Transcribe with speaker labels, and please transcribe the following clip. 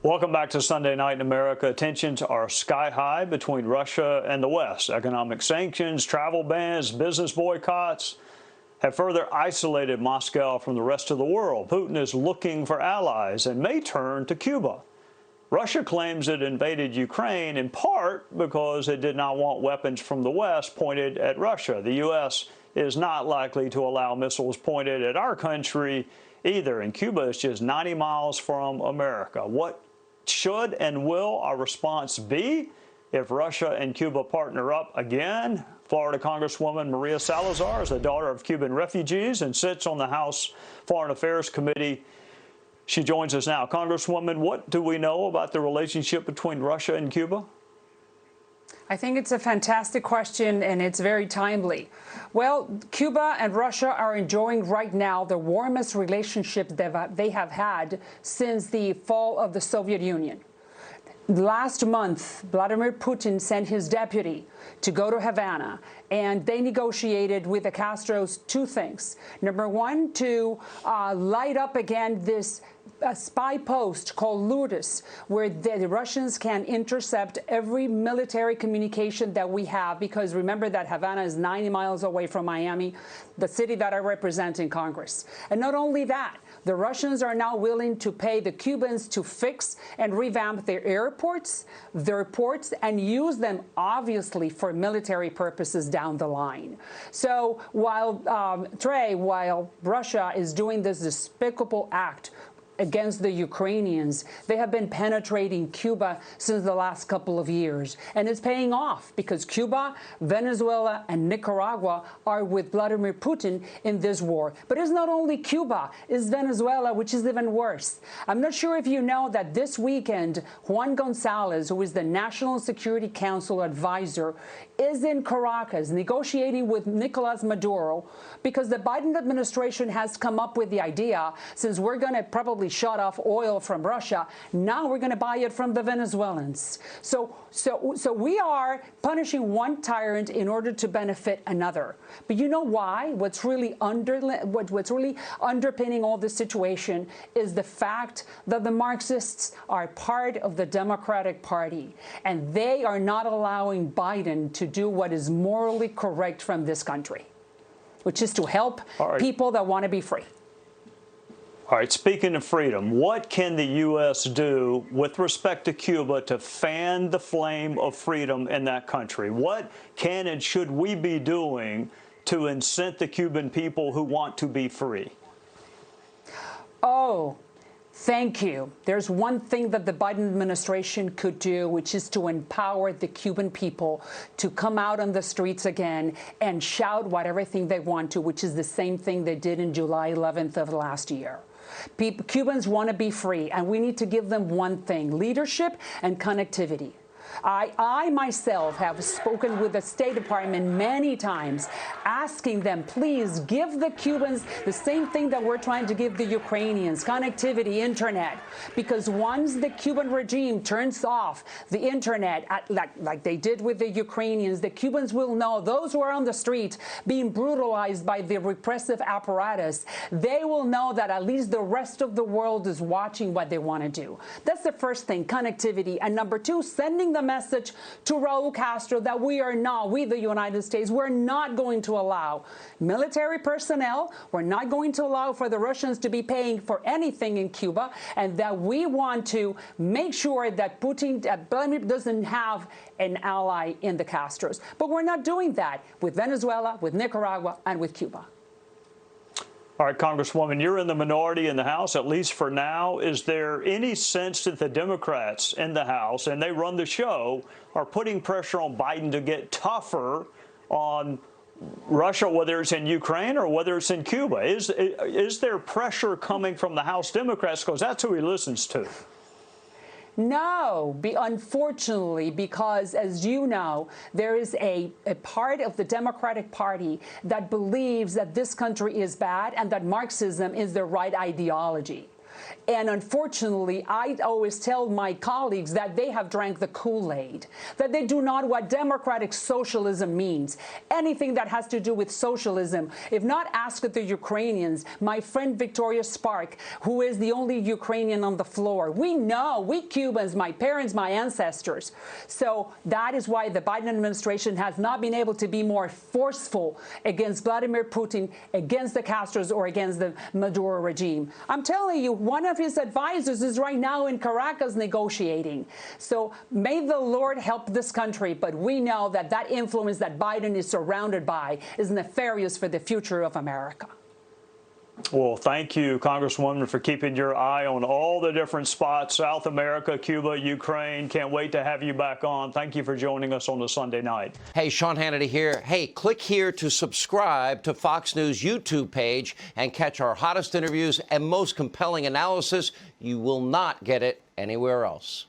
Speaker 1: Welcome back to Sunday Night in America. Tensions are sky high between Russia and the West. Economic sanctions, travel bans, business boycotts have further isolated Moscow from the rest of the world. Putin is looking for allies and may turn to Cuba. Russia claims it invaded Ukraine in part because it did not want weapons from the West pointed at Russia. The U.S. is not likely to allow missiles pointed at our country either, and Cuba is just 90 miles from America. What should and will our response be if Russia and Cuba partner up again? Florida Congresswoman Maria Salazar is the daughter of Cuban refugees and sits on the House Foreign Affairs Committee. She joins us now. Congresswoman, what do we know about the relationship between Russia and Cuba?
Speaker 2: I think it's a fantastic question, and it's very timely. Well, Cuba and Russia are enjoying right now the warmest relationship they have had since the fall of the Soviet Union. Last month, Vladimir Putin sent his deputy to go to Havana, and they negotiated with the Castros two things. Number one, to light up again this spy post called Lourdes, where the Russians can intercept every military communication that we have, because remember that Havana is 90 miles away from Miami, the city that I represent in Congress. And not only that, the Russians are now willing to pay the Cubans to fix and revamp their airports, their ports, and use them, obviously, for military purposes down the line. So while Russia is doing this despicable act against the Ukrainians, they have been penetrating Cuba since the last couple of years. And it's paying off because Cuba, Venezuela, and Nicaragua are with Vladimir Putin in this war. But it's not only Cuba, it's Venezuela, which is even worse. I'm not sure if you know that this weekend, Juan Gonzalez, who is the National Security Council advisor, is in Caracas negotiating with Nicolas Maduro because the Biden administration has come up with the idea, since we're going to probably shut off oil from Russia, now we're going to buy it from the Venezuelans. So we are punishing one tyrant in order to benefit another. But you know why? What's really underpinning all this situation is the fact that the Marxists are part of the Democratic Party, and they are not allowing Biden to do what is morally correct from this country, which is to help people that want to be free.
Speaker 1: All right, speaking of freedom, what can the U.S. do with respect to Cuba to fan the flame of freedom in that country? What can and should we be doing to incent the Cuban people who want to be free?
Speaker 2: Oh, thank you. There's one thing that the Biden administration could do, which is to empower the Cuban people to come out on the streets again and shout whatever thing they want to, which is the same thing they did in July 11th of last year. Cubans want to be free, and we need to give them one thing: leadership and connectivity. I myself have spoken with the State Department many times, asking them, please give the Cubans the same thing that we're trying to give the Ukrainians: connectivity, internet. Because once the Cuban regime turns off the internet, like they did with the Ukrainians, the Cubans will know, those who are on the street being brutalized by the repressive apparatus, they will know that at least the rest of the world is watching what they want to do. That's the first thing, connectivity. And number two, sending the message to Raul Castro that we, the United States, we're not going to allow military personnel, we're not going to allow for the Russians to be paying for anything in Cuba, and that we want to make sure that Putin doesn't have an ally in the Castros. But we're not doing that with Venezuela, with Nicaragua, and with Cuba.
Speaker 1: All right, Congresswoman, you're in the minority in the House, at least for now. Is there any sense that the Democrats in the House, and they run the show, are putting pressure on Biden to get tougher on Russia, whether it's in Ukraine or whether it's in Cuba? Is there pressure coming from the House Democrats? Because that's who he listens to.
Speaker 2: No, unfortunately, because, as you know, there is a part of the Democratic Party that believes that this country is bad and that Marxism is the right ideology. And unfortunately, I always tell my colleagues that they have drank the Kool-Aid, that they do not what democratic socialism means. Anything that has to do with socialism, if not ask the Ukrainians, my friend Victoria Spark, who is the only Ukrainian on the floor, we know, we Cubans, my parents, my ancestors. So that is why the Biden administration has not been able to be more forceful against Vladimir Putin, against the Castros, or against the Maduro regime. I'm telling you, one of his advisors is right now in Caracas negotiating. So may the Lord help this country, but we know that that influence that Biden is surrounded by is nefarious for the future of America.
Speaker 1: Well, thank you, Congresswoman, for keeping your eye on all the different spots, South America, Cuba, Ukraine. Can't wait to have you back on. Thank you for joining us on the Sunday night.
Speaker 3: Hey, Sean Hannity here. Hey, click here to subscribe to Fox News YouTube page and catch our hottest interviews and most compelling analysis. You will not get it anywhere else.